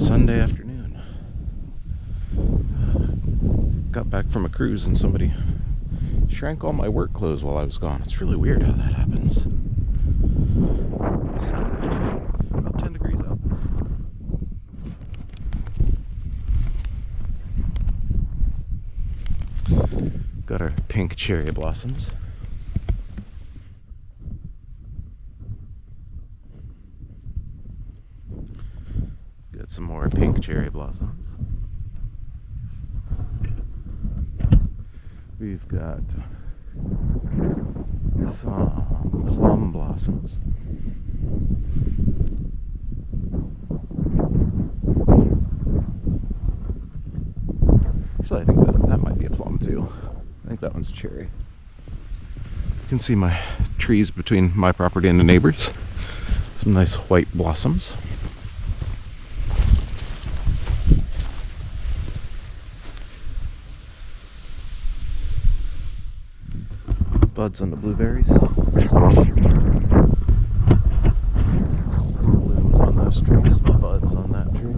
Sunday afternoon. Got back from a cruise and somebody shrank all my work clothes while I was gone. It's really weird how that happens. It's about 10 degrees out. Got our pink cherry blossoms. Got some more pink cherry blossoms. We've got some plum blossoms. Actually, I think that might be a plum too. I think that one's cherry. You can see my trees between my property and the neighbors. Some nice white blossoms. Buds on the blueberries. Blooms on those trees. Buds on that tree.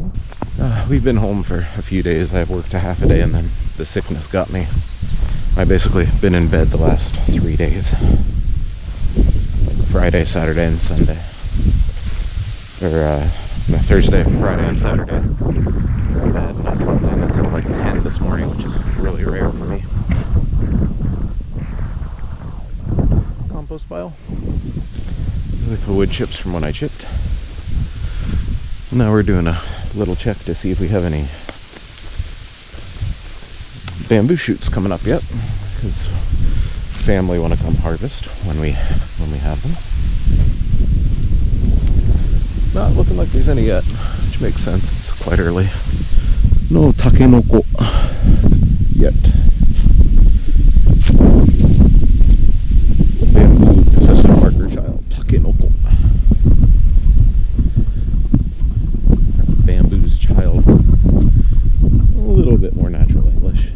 We've been home for a few days. I've worked a half a day and then the sickness got me. I basically been in bed the last 3 days. Like Friday, Saturday, and Sunday. Or Thursday, Friday, and Saturday. It's in bed and I slept in until like 10 this morning, which is really rare for me. Compost pile with the wood chips from when I chipped. Now we're doing a little check to see if we have any bamboo shoots coming up yet, because family want to come harvest when we have them. Not looking like there's any yet, which makes sense. It's quite early. No takenoko yet. Bamboo possessive marker child. Takenoko. Bamboo's child. A little bit more natural English.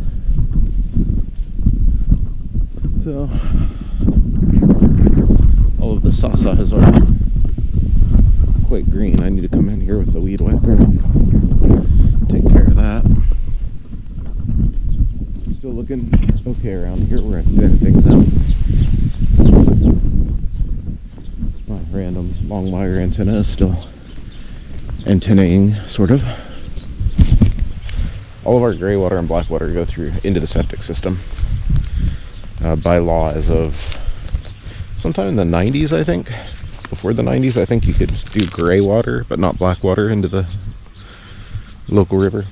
So, all of the sasahas are quite green. I need to come in here with the weed whacker and take care of that. Still looking okay around here where I thin things out. My random long wire antenna is still antennaing, sort of. All of our gray water and black water go through into the septic system. By law, as of sometime in the 90s, I think. Before the 90s, I think you could do gray water, but not black water into the local river.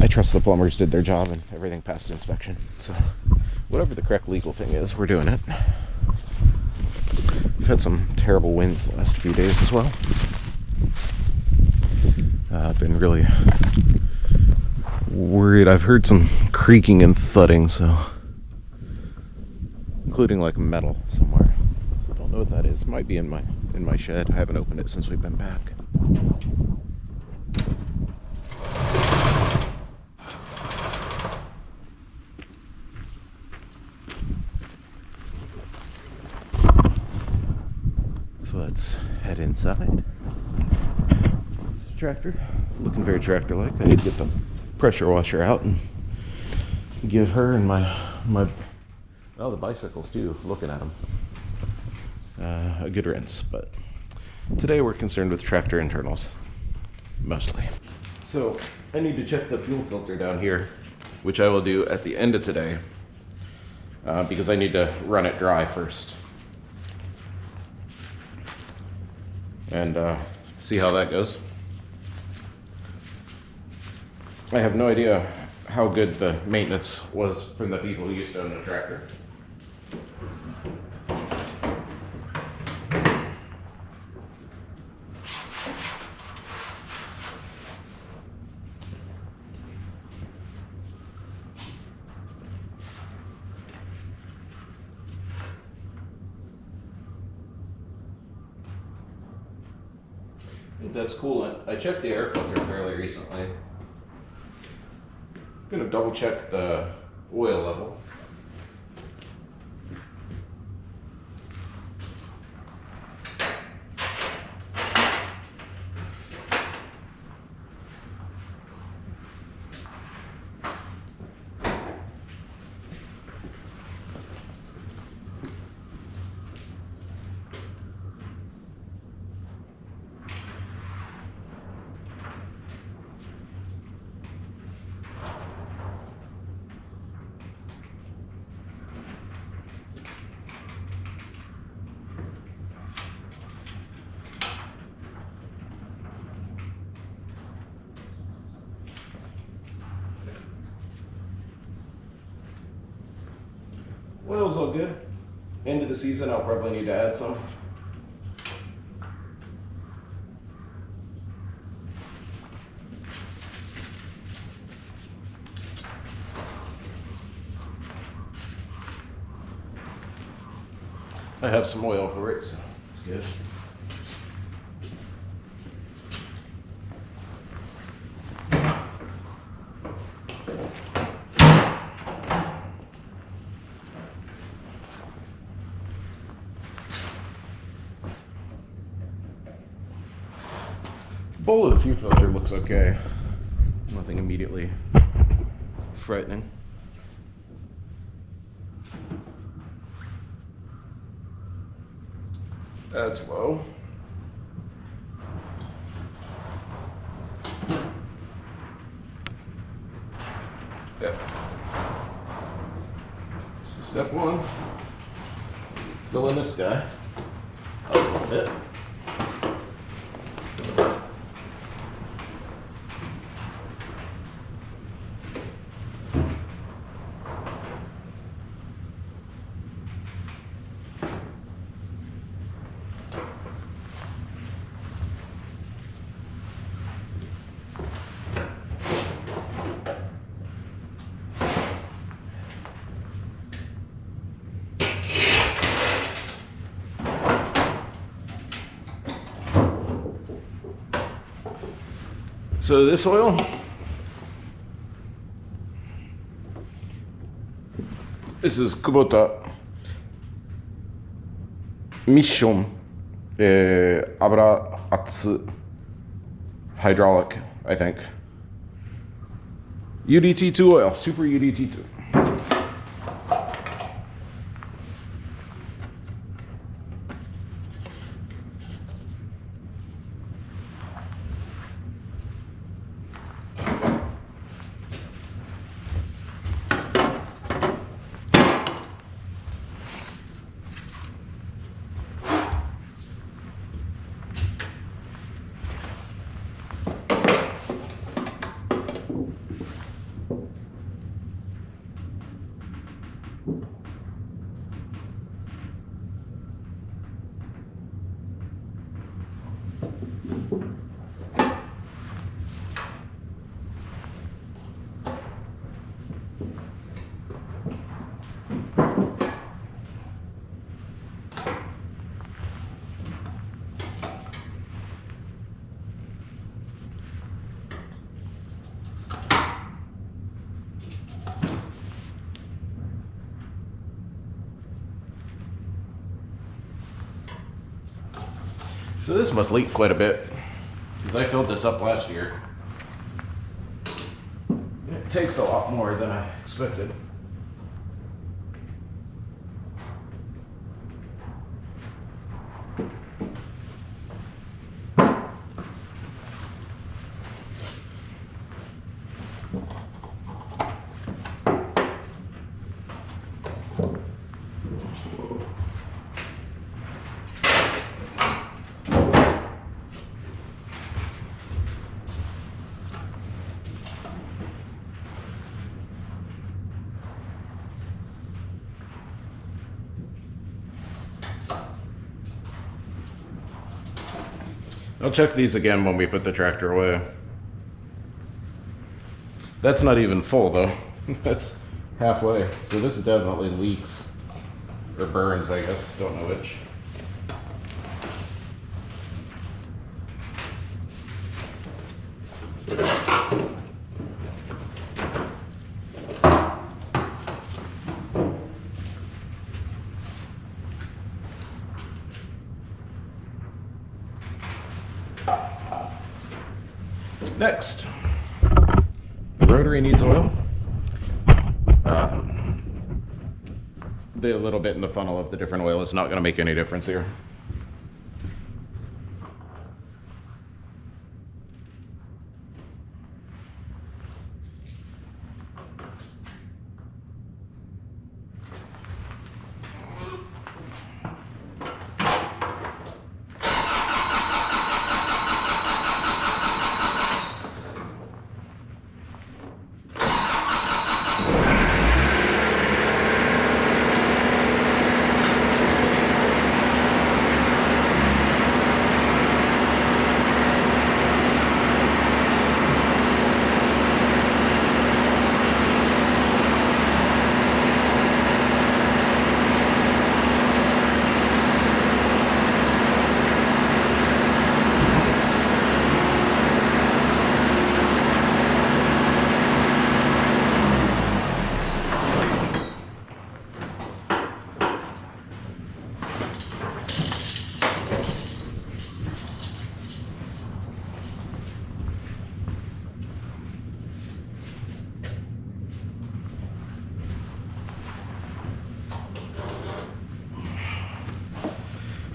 I trust the plumbers did their job and everything passed inspection. So, whatever the correct legal thing is, we're doing it. We've had some terrible winds the last few days as well. I've been really worried. I've heard some creaking and thudding, so including like metal somewhere. So I don't know what that is. It might be in my shed. I haven't opened it since we've been back. So let's head inside. It's the tractor, looking very tractor-like. I need to get the pressure washer out and give her and my well, the bicycles too, looking at them, a good rinse. But today we're concerned with tractor internals, mostly. So I need to check the fuel filter down here, which I will do at the end of today, because I need to run it dry first. And see how that goes. I have no idea how good the maintenance was from the people who used to own the tractor. I think that's cool. I checked the air filter fairly recently. I'm gonna double check the oil level. oil's all good. End of the season, I'll probably need to add some. I have some oil for it, so it's good. Bowl of the fuel filter looks okay. Nothing immediately frightening. That's low. Yep. So step one, fill in this guy up a little bit. So this oil, this is Kubota Mission Abra Atsu hydraulic, I think. UDT2 oil, super UDT2. So this must leak quite a bit, because I filled this up last year. It takes a lot more than I expected. I'll check these again when we put the tractor away. That's not even full though. That's halfway. So this definitely leaks. Or burns, I guess. Don't know which. Next, the rotary needs oil. The little bit in the funnel of the different oil is not going to make any difference here.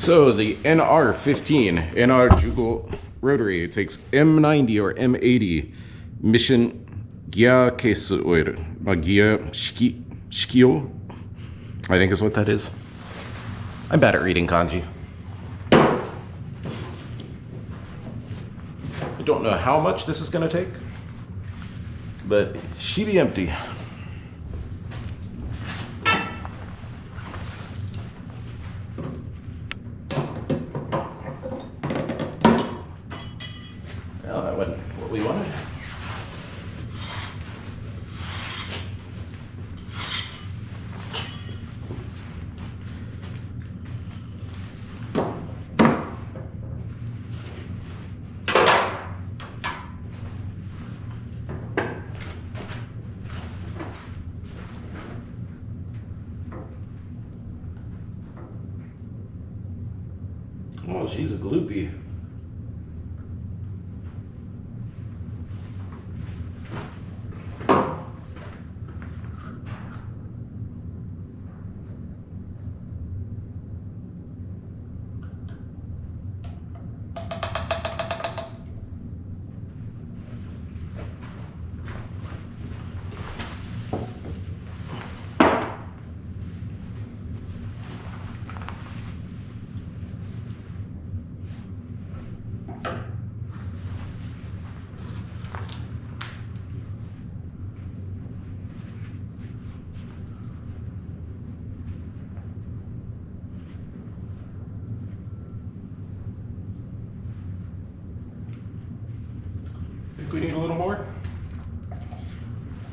So the NR15, NR Jugal rotary, it takes M90 or M80 mission Gia case oil, Gia Shikio, I think is what that is. I'm bad at reading kanji. I don't know how much this is going to take, but she be empty. Well, that wasn't what we wanted. Oh, she's a gloopy. We need a little more.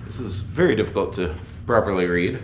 This is very difficult to properly read.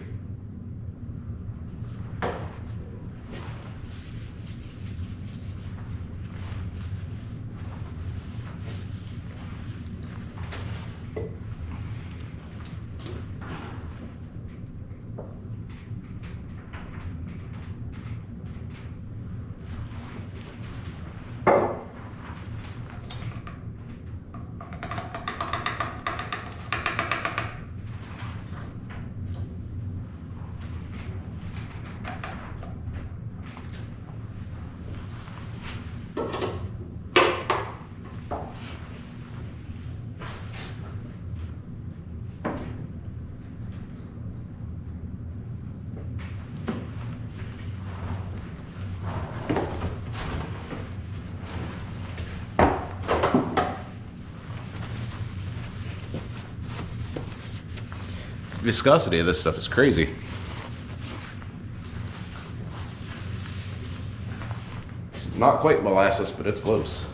Viscosity of this stuff is crazy. It's not quite molasses, but it's close.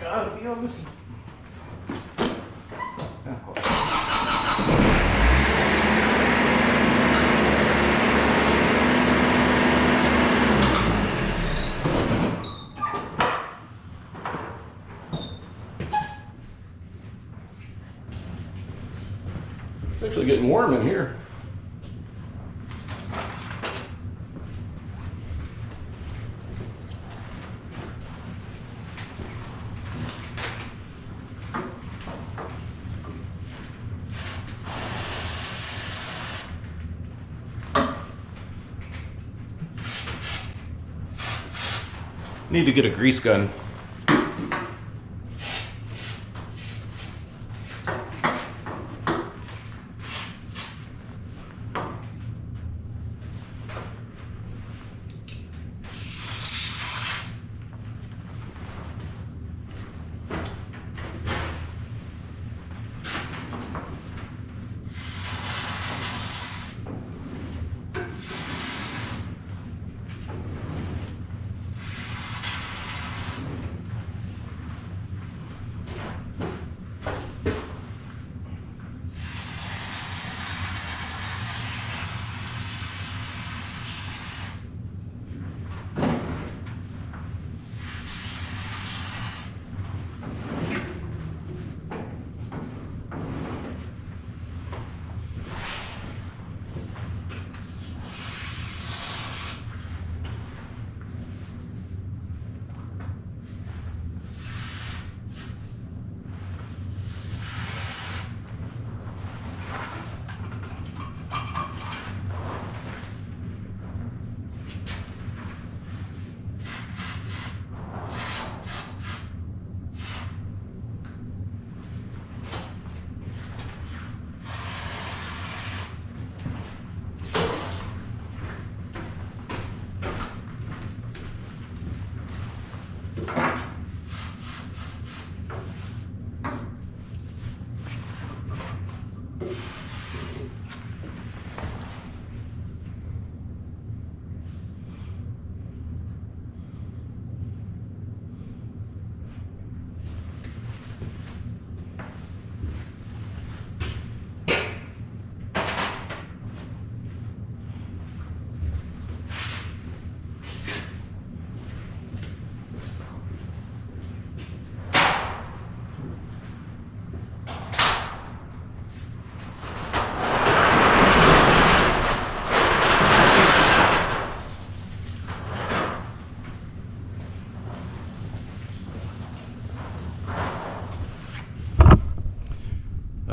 Gotta be on this. It's actually getting warm in here. Need to get a grease gun.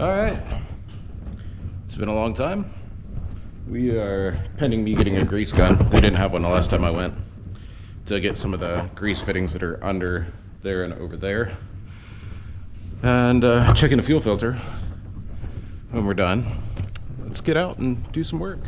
All right. It's been a long time. We are pending me getting a grease gun. They didn't have one the last time I went, to get some of the grease fittings that are under there and over there. And checking the fuel filter when we're done. Let's get out and do some work.